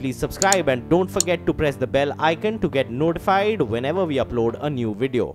please subscribe and don't forget to press the bell icon to get notified whenever we upload a new video.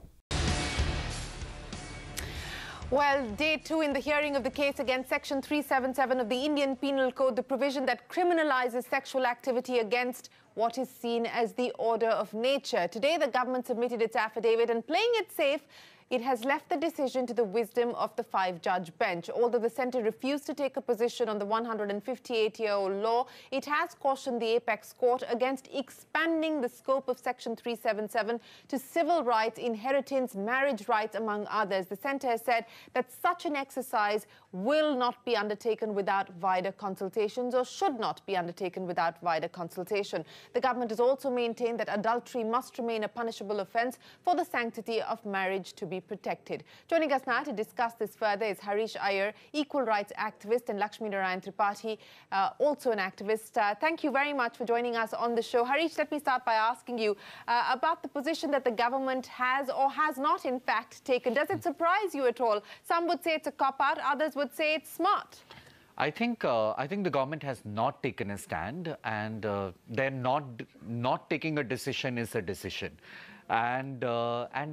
Well, day 2 in the hearing of the case against Section 377 of the Indian Penal Code, the provision that criminalises sexual activity against what is seen as the order of nature. Today, the government submitted its affidavit and, playing it safe, it has left the decision to the wisdom of the 5-judge bench. Although the centre refused to take a position on the 158-year-old law, it has cautioned the apex court against expanding the scope of Section 377 to civil rights, inheritance, marriage rights, among others. The centre has said that such an exercise will not be undertaken without wider consultations, or should not be undertaken without wider consultation. The government has also maintained that adultery must remain a punishable offence for the sanctity of marriage to be protected. Joining us now to discuss this further is Harish Iyer, equal rights activist, and Lakshmi Narayan Tripathi, also an activist. Thank you very much for joining us on the show. Harish, let me start by asking you about the position that the government has or has not in fact taken. Does it surprise you at all? Some would say it's a cop-out, others would say it's smart. I think the government has not taken a stand, and they're not taking a decision is a decision. And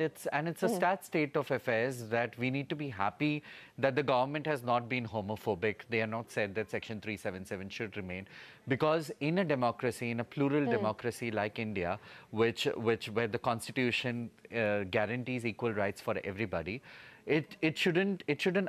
it's a sad state of affairs that we need to be happy that the government has not been homophobic. They have not said that Section 377 should remain, because in a democracy, in a plural democracy like India, where the Constitution guarantees equal rights for everybody, it shouldn't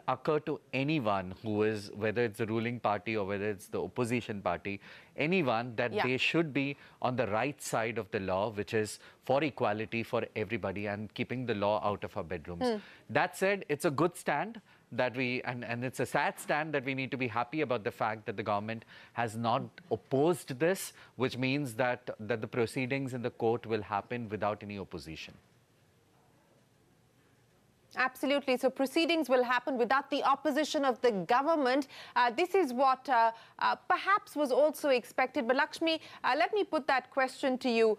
occur to anyone who is, whether it's the ruling party or whether it's the opposition party, anyone, that they should be on the right side of the law, which is for equality for everybody and keeping the law out of our bedrooms. That said, it's a good stand that and it's a sad stand that we need to be happy about the fact that the government has not opposed this, which means that the proceedings in the court will happen without any opposition. Absolutely. So proceedings will happen without the opposition of the government. This is what perhaps was also expected. But Lakshmi, let me put that question to you.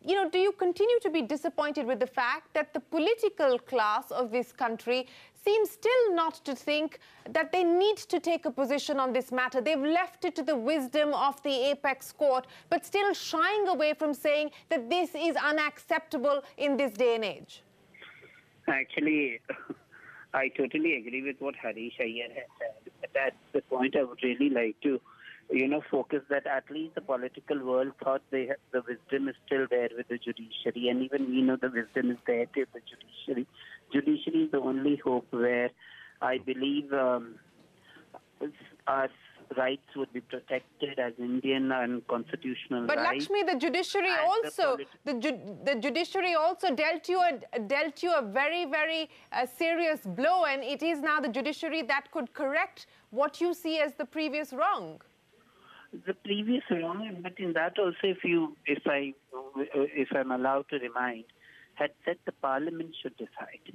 Do you continue to be disappointed with the fact that the political class of this country seems still not to think that they need to take a position on this matter? They've left it to the wisdom of the apex court, but still shying away from saying that this is unacceptable in this day and age. Actually, I totally agree with what Harish Iyer has said. But at the point, I would really like to, focus that at least the political world thought the wisdom is still there with the judiciary, and even we know the wisdom is there with the judiciary. Judiciary is the only hope where I believe our rights would be protected as Indian and constitutional rights. But Lakshmi, the judiciary also, the judiciary also dealt you a very, very serious blow, and it is now the judiciary that could correct what you see as the previous wrong. The previous wrong, but in that also, if I'm allowed to remind, had said the Parliament should decide,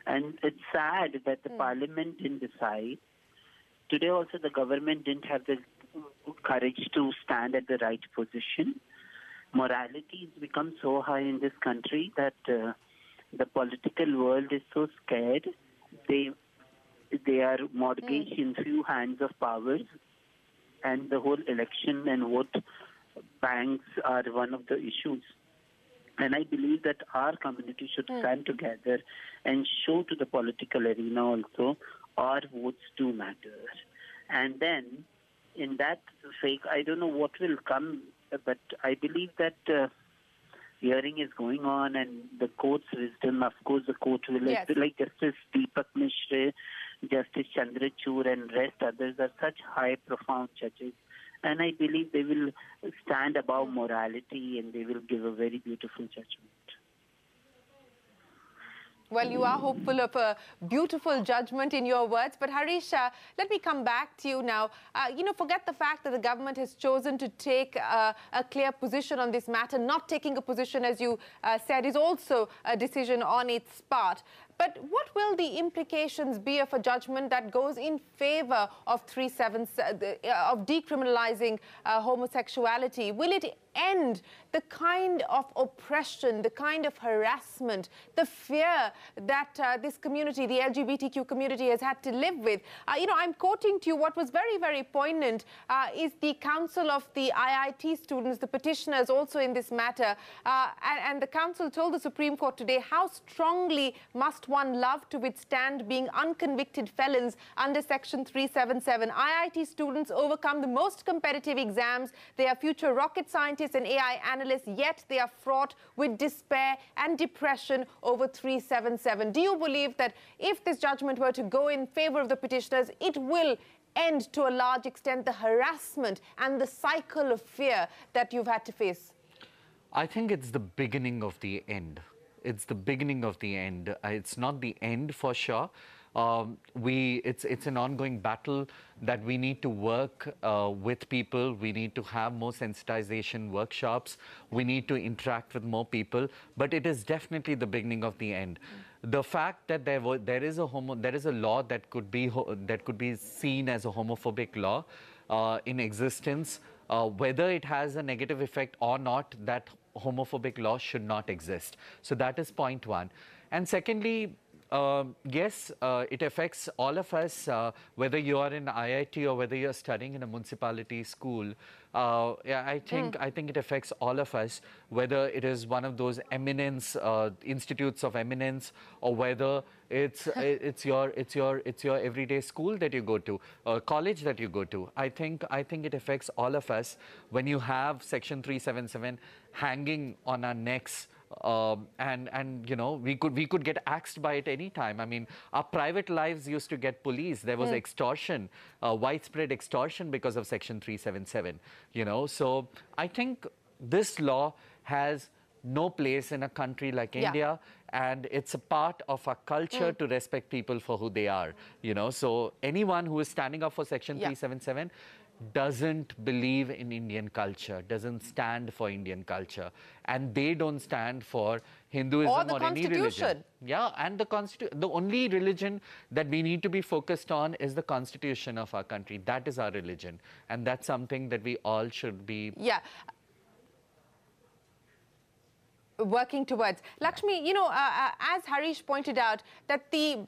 and it's sad that the Parliament didn't decide. Today also the government didn't have the courage to stand at the right position. Morality has become so high in this country that the political world is so scared. They are mortgaged in few hands of powers, and the whole election and vote banks are one of the issues. And I believe that our community should stand together and show to the political arena also our votes do matter. And then in that fake, I don't know what will come, but I believe that hearing is going on, and the court's wisdom, of course, the court will, like Justice Deepak Mishra, Justice Chandrachud, and rest others are such high, profound judges. And I believe they will stand above morality, and they will give a very beautiful judgment. Well, you are hopeful of a beautiful judgment in your words. But Harish, let me come back to you now. Forget the fact that the government has chosen to take a clear position on this matter. Not taking a position, as you said, is also a decision on its part. But what will the implications be of a judgment that goes in favor of decriminalizing homosexuality? Will it end the kind of oppression, the kind of harassment, the fear that this community, the LGBTQ community, has had to live with? I'm quoting to you what was very, very poignant is the Council of the IIT students, the petitioners also in this matter. And the Council told the Supreme Court today, how strongly must one love to withstand being unconvicted felons under Section 377? IIT students overcome the most competitive exams. They are future rocket scientists and AI analysts, yet they are fraught with despair and depression over 377. Do you believe that if this judgment were to go in favor of the petitioners, it will end to a large extent the harassment and the cycle of fear that you've had to face? I think it's the beginning of the end. It's the beginning of the end. It's not the end for sure. It's an ongoing battle that we need to work with people. We need to have more sensitization workshops. We need to interact with more people. But it is definitely the beginning of the end. The fact that there is a law that could be seen as a homophobic law in existence, whether it has a negative effect or not, that homophobic law should not exist. So that is point one. And secondly, yes, it affects all of us, whether you are in IIT or whether you're studying in a municipality school. Yeah, I think it affects all of us, whether it is one of those eminence institutes of eminence, or whether it's your everyday school that you go to, or college that you go to. I think it affects all of us when you have Section 377 hanging on our necks. And you know, we could get axed by it any time. I mean, our private lives used to get policed. There was extortion, widespread extortion because of Section 377. You know, so I think this law has no place in a country like India, and it's a part of our culture to respect people for who they are. You know, so anyone who is standing up for Section 377 doesn't believe in Indian culture, doesn't stand for Indian culture, and they don't stand for Hinduism or any religion. Yeah, and the only religion that we need to be focused on is the Constitution of our country. That is our religion, and that's something that we all should be working towards. Lakshmi, you know, as Harish pointed out, that the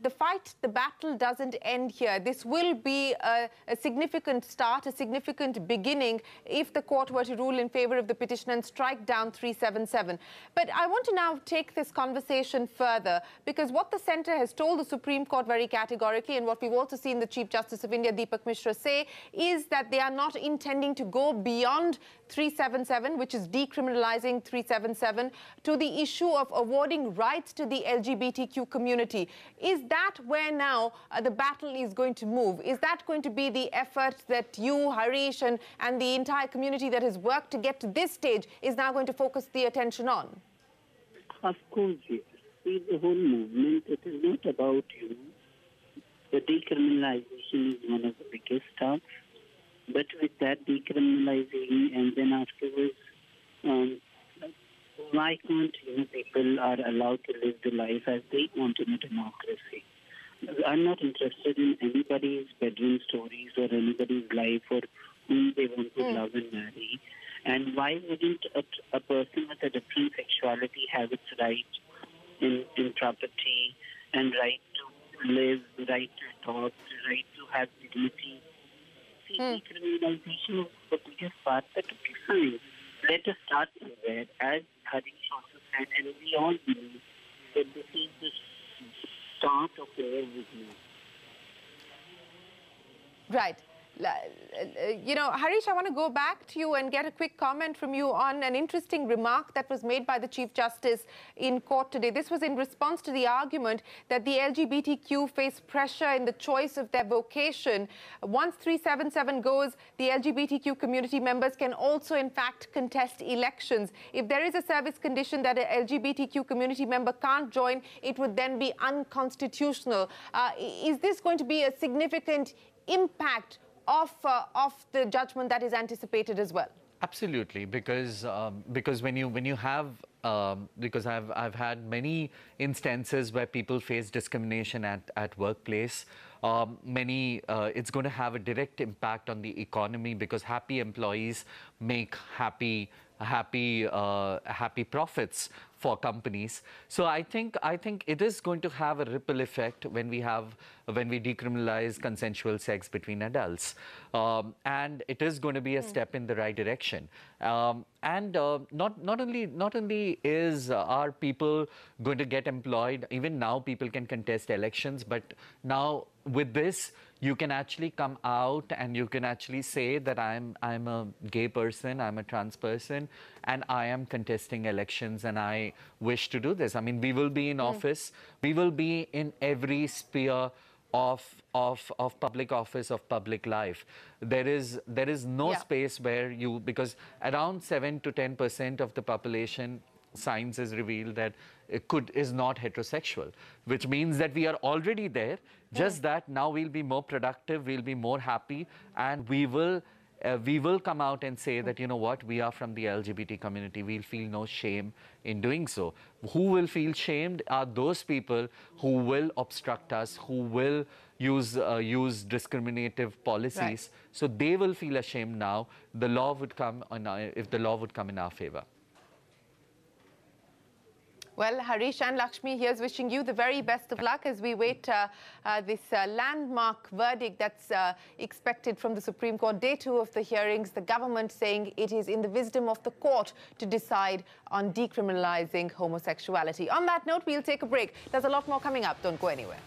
battle doesn't end here. This will be a significant start, a significant beginning if the court were to rule in favor of the petition and strike down 377. But I want to now take this conversation further, because what the centre has told the Supreme Court very categorically, and what we've also seen the Chief Justice of India, Deepak Mishra, say, is that they are not intending to go beyond 377, which is decriminalizing 377, to the issue of awarding rights to the LGBTQ community. Is that where now the battle is going to move? Is that going to be the effort that you, Harish, and the entire community that has worked to get to this stage is now going to focus the attention on? Of course, yes. See, the whole movement, it is not about you. The decriminalization is one of the biggest tasks. But with that decriminalizing and then afterwards, why can't people are allowed to live the life as they want in a democracy? I'm not interested in anybody's bedroom stories or anybody's life or whom they want to love and marry. And why wouldn't a person with a different sexuality have its right in property and right to live, right to talk, right to have dignity? See, decriminalization is the biggest part, but okay, fine. Let us start somewhere, as Harish also said, and we all believe that this is the start of everything. Right. You know, Harish, I want to go back to you and get a quick comment from you on an interesting remark that was made by the Chief Justice in court today. This was in response to the argument that the LGBTQ face pressure in the choice of their vocation. Once 377 goes, the LGBTQ community members can also, in fact, contest elections. If there is a service condition that an LGBTQ community member can't join, it would then be unconstitutional. Is this going to be a significant impact of the judgment that is anticipated as well? Absolutely, because when you have because I've had many instances where people face discrimination at workplace. It's going to have a direct impact on the economy, because happy employees make happy profits for companies. So I think it is going to have a ripple effect when we decriminalize consensual sex between adults, and it is going to be a step in the right direction. Not only are people going to get employed, even now people can contest elections, but now with this, you can actually come out and you can actually say that I'm a gay person, I'm a trans person, and I am contesting elections and I wish to do this. I mean, we will be in office, we will be in every sphere of public office, of public life. There is no space where because around 7 to 10% of the population, science has revealed that is not heterosexual, which means that we are already there, just that now we'll be more productive, we'll be more happy, and we will come out and say that, you know what, we are from the LGBT community. We'll feel no shame in doing so. Who will feel shamed are those people who will obstruct us, who will use discriminative policies. Right. So they will feel ashamed now. The law would come if the law would come in our favor. Well, Harish and Lakshmi, here's wishing you the very best of luck as we wait this landmark verdict that's expected from the Supreme Court. Day 2 of the hearings, the government saying it is in the wisdom of the court to decide on decriminalizing homosexuality. On that note, we'll take a break. There's a lot more coming up. Don't go anywhere.